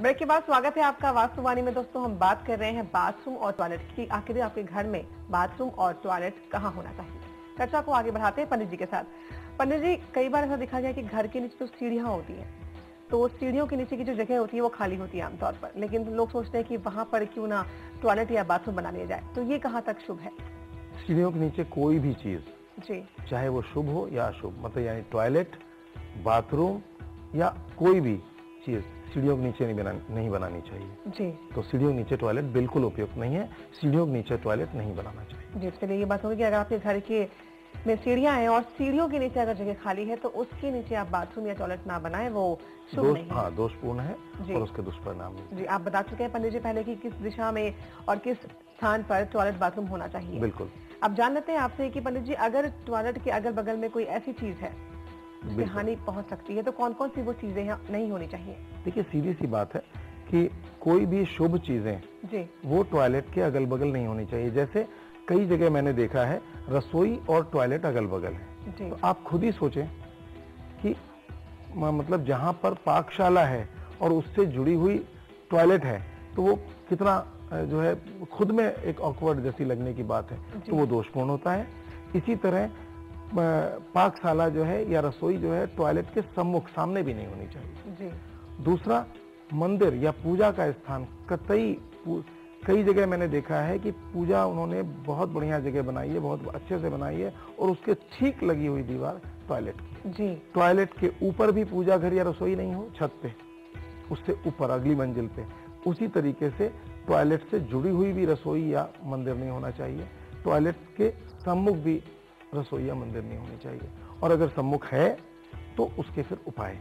Break के बाद स्वागत है आपका वास्तुवाणी में। दोस्तों, हम बात कर रहे हैं बाथरूम और टॉयलेट की। आखिर आपके घर में बाथरूम और टॉयलेट कहाँ होना चाहिए। चर्चा को आगे बढ़ाते हैं पंडित जी के साथ। पंडित जी, कई बार ऐसा देखा गया कि घर के नीचे तो सीढ़ियां होती हैं, तो सीढ़ियों के नीचे की जो जगह होती है वो खाली होती है आमतौर पर, लेकिन लोग सोचते हैं कि वहां पर क्यों ना टॉयलेट या बाथरूम बना लिया जाए, तो ये कहाँ तक शुभ है? सीढ़ियों के नीचे कोई भी चीज, जी, चाहे वो शुभ हो या अशुभ, मतलब यानी टॉयलेट, बाथरूम या कोई भी चीज सीढ़ियों के नीचे नहीं बनानी चाहिए। जी, तो सीढ़ियों के नीचे टॉयलेट बिल्कुल उपयुक्त नहीं है। सीढ़ियों के नीचे टॉयलेट नहीं बनाना चाहिए। जी। चलिए, ये बात होगी कि अगर आपके घर के में सीढ़ियां हैं और सीढ़ियों के नीचे अगर जगह खाली है तो उसके नीचे आप बाथरूम या टॉयलेट ना बनाएं, वो शुभ नहीं है। हाँ, दोषपूर्ण है जी। और उसके दुष्परिणाम भी। जी, आप बता चुके हैं पंडित जी पहले कि किस दिशा में और किस स्थान पर टॉयलेट बाथरूम होना चाहिए। बिल्कुल। अब जान लेते हैं आपसे कि पंडित जी, अगर टॉयलेट के अगल बगल में कोई ऐसी चीज है जिससे हानि पहुंच सकती है, तो कौन कौन सी वो चीजें नहीं होनी चाहिए? देखिए, सीधी सी बात है कि कोई भी शुभ चीजें जी, वो टॉयलेट के अगल बगल नहीं होनी चाहिए। जैसे कई जगह मैंने देखा है रसोई और टॉयलेट अगल बगल है। जी, तो आप खुद ही सोचें कि मतलब जहां पर पाकशाला है और उससे जुड़ी हुई टॉयलेट है, तो वो कितना जो है खुद में एक ऑकवर्ड जैसी लगने की बात है, तो वो दोषपूर्ण होता है। इसी तरह पाकशाला जो है या रसोई जो है टॉयलेट के सम्मुख सामने भी नहीं होनी चाहिए। जी, दूसरा, मंदिर या पूजा का स्थान कई जगह मैंने देखा है कि पूजा उन्होंने बहुत बढ़िया जगह बनाई है, बहुत अच्छे से बनाई है, और उसके ठीक लगी हुई दीवार टॉयलेट की। जी, टॉयलेट के ऊपर भी पूजा घर या रसोई नहीं हो, छत पे, उससे ऊपर अगली मंजिल पे। उसी तरीके से टॉयलेट से जुड़ी हुई भी रसोई या मंदिर नहीं होना चाहिए। टॉयलेट के सम्मुख भी रसोई या मंदिर नहीं होनी चाहिए, और अगर सम्मुख है तो उसके फिर उपाय,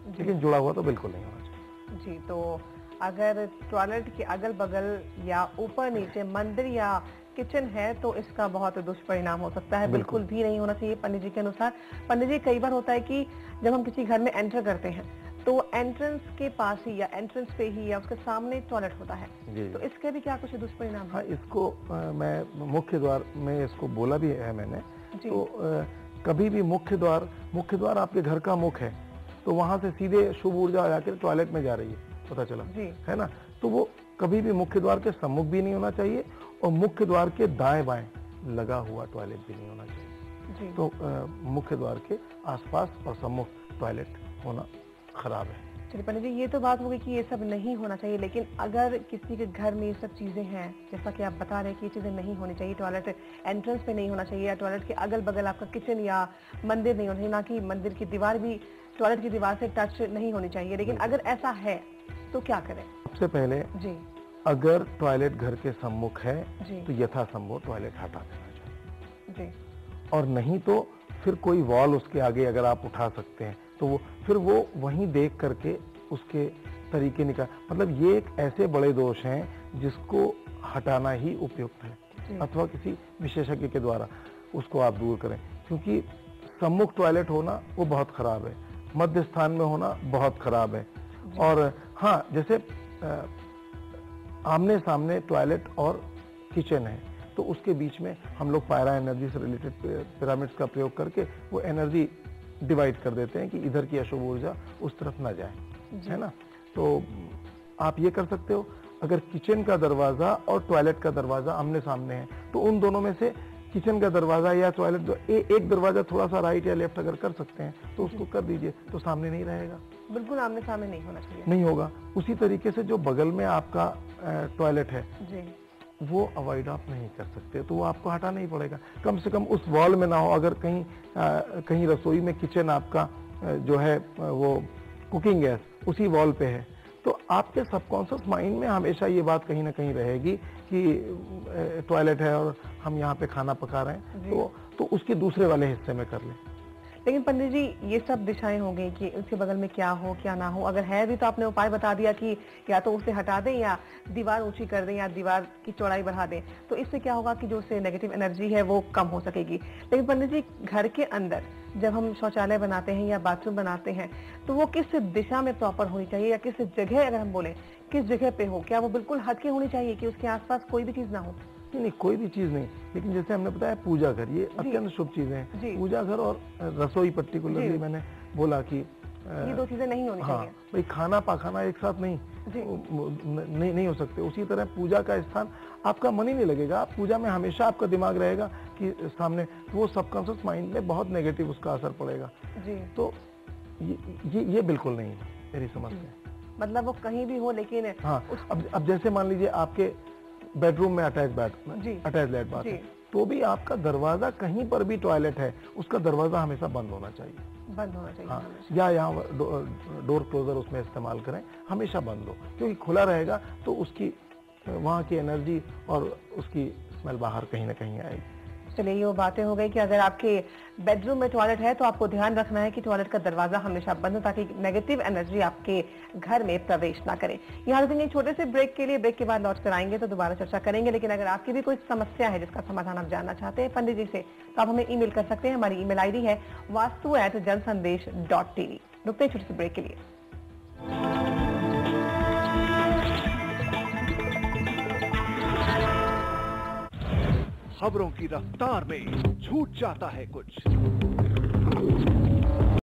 लेकिन जुड़ा हुआ तो बिल्कुल नहीं होना चाहिए। जी। तो अगर टॉयलेट के अगल बगल या ऊपर नीचे मंदिर या किचन है तो इसका बहुत दुष्परिणाम हो सकता है, बिल्कुल भी नहीं होना चाहिए पंडित जी के अनुसार। पंडित जी, कई बार होता है कि जब हम किसी घर में एंटर करते हैं तो एंट्रेंस के पास ही या एंट्रेंस पे ही या उसके सामने टॉयलेट होता है, तो इसके भी क्या कुछ दुष्परिणाम है? हाँ, इसको मैं मुख्य द्वार में इसको बोला भी है मैंने। तो कभी भी मुख्य द्वार आपके घर का मुख्य है, तो वहां से सीधे शुभ ऊर्जा जाकर टॉयलेट में जा रही है, पता चला है ना। तो वो कभी भी मुख्य द्वार के सम्मुख भी नहीं होना चाहिए, और मुख्य द्वार के दाएं बाएं लगा हुआ टॉयलेट भी नहीं होना चाहिए। तो मुख्य द्वार के आसपास और सम्मुख टॉयलेट होना खराब है। चलिए पंडित जी, ये तो बात हो गई कि ये सब नहीं होना चाहिए, लेकिन अगर किसी के घर में ये सब चीजें हैं, जैसा कि आप बता रहे हैं कि ये चीजें नहीं होनी चाहिए, टॉयलेट एंट्रेंस पे नहीं होना चाहिए या टॉयलेट के अगल बगल आपका किचन या मंदिर नहीं होना चाहिए, ना कि मंदिर की दीवार भी टॉयलेट की दीवार से टच नहीं होनी चाहिए, लेकिन अगर ऐसा है तो क्या करें? सबसे पहले जी, अगर टॉयलेट घर के सम्मुख है जी, तो यथासंभव टॉयलेट हटा देना चाहिए। जी, और नहीं तो फिर कोई वॉल उसके आगे अगर आप उठा सकते हैं तो फिर वो वहीं देख करके उसके तरीके निकाल, मतलब ये एक ऐसे बड़े दोष हैं जिसको हटाना ही उपयुक्त है, अथवा किसी विशेषज्ञ के द्वारा उसको आप दूर करें। क्योंकि सम्मुख टॉयलेट होना वो बहुत खराब है, मध्य स्थान में होना बहुत खराब है। और हाँ, जैसे आमने सामने टॉयलेट और किचन है तो उसके बीच में हम लोग पायरा एनर्जी से रिलेटेड पिरामिड्स का प्रयोग करके वो एनर्जी डिवाइड कर देते हैं कि इधर की अशुभ ऊर्जा उस तरफ ना जाए, है ना। तो आप ये कर सकते हो, अगर किचन का दरवाजा और टॉयलेट का दरवाजा आमने सामने है तो उन दोनों में से किचन का दरवाजा या टॉयलेट एक दरवाजा थोड़ा सा राइट या लेफ्ट अगर कर सकते हैं तो उसको कर दीजिए, तो सामने नहीं रहेगा। बिल्कुल आमने सामने नहीं होना चाहिए, नहीं होगा। उसी तरीके से जो बगल में आपका टॉयलेट है जी, वो अवॉइड आप नहीं कर सकते, तो वो आपको हटाना ही पड़ेगा। कम से कम उस वॉल में ना हो। अगर कहीं रसोई में किचन आपका जो है वो कुकिंग गैस उसी वॉल पे है, तो आपके सबकॉन्शियस माइंड में हमेशा ये बात कहीं ना कहीं रहेगी कि टॉयलेट है और हम यहाँ पे खाना पका रहे हैं, तो उसके दूसरे वाले हिस्से में कर लें। लेकिन पंडित जी, ये सब दिशाएं हो गई कि उसके बगल में क्या हो क्या ना हो, अगर है भी तो आपने उपाय बता दिया कि या तो उसे हटा दें या दीवार ऊंची कर दें या दीवार की चौड़ाई बढ़ा दें, तो इससे क्या होगा कि जो उससे नेगेटिव एनर्जी है वो कम हो सकेगी। लेकिन पंडित जी, घर के अंदर जब हम शौचालय बनाते हैं या बाथरूम बनाते हैं तो वो किस दिशा में प्रॉपर होनी चाहिए, या किस जगह, अगर हम बोले किस जगह पे हो? क्या वो बिल्कुल हटके होनी चाहिए कि उसके आसपास कोई भी चीज ना हो? नहीं, कोई भी चीज नहीं, लेकिन जैसे हमने बताया पूजा घर, ये अत्यंत शुभ चीजें हैं। पूजा घर और रसोई पर्टिकुलरली मैंने बोला कि ये दो चीजें नहीं होनी हाँ, चाहिए। भाई खाना पाखाना एक साथ नहीं नहीं हो सकते। उसी तरह पूजा का स्थान आपका मन ही नहीं लगेगा, आप पूजा में हमेशा आपका दिमाग रहेगा कि सामने, वो सबकॉन्शियस माइंड में बहुत नेगेटिव उसका असर पड़ेगा जी। तो ये बिल्कुल नहीं है मेरी समझ में। मतलब वो कहीं भी हो लेकिन हाँ, अब जैसे मान लीजिए आपके बेडरूम में अटैच लेट बाथ है, तो भी आपका दरवाजा, कहीं पर भी टॉयलेट है, उसका दरवाजा हमेशा बंद होना चाहिए। हाँ, या यहाँ डोर क्लोजर उसमें इस्तेमाल करें, हमेशा बंद हो, क्योंकि खुला रहेगा तो उसकी वहाँ की एनर्जी और उसकी स्मेल बाहर कहीं ना कहीं आएगी। चलिए, ये वो बातें हो गई कि अगर आपके बेडरूम में टॉयलेट है तो आपको ध्यान रखना है कि टॉयलेट का दरवाजा हमेशा बंद हो, ताकि नेगेटिव एनर्जी आपके घर में प्रवेश ना करे। यहाँ रुकेंगे छोटे से ब्रेक के लिए, ब्रेक के बाद लौट कर आएंगे तो दोबारा चर्चा करेंगे। लेकिन अगर आपकी भी कोई समस्या है जिसका समाधान आप जानना चाहते हैं पंडित जी से, तो आप हमें ईमेल कर सकते हैं। हमारी ईमेल आईडी है vastu@jansandesh.tv। रुकते हैं छोटे से ब्रेक के लिए। खबरों की रफ्तार में छूट जाता है कुछ।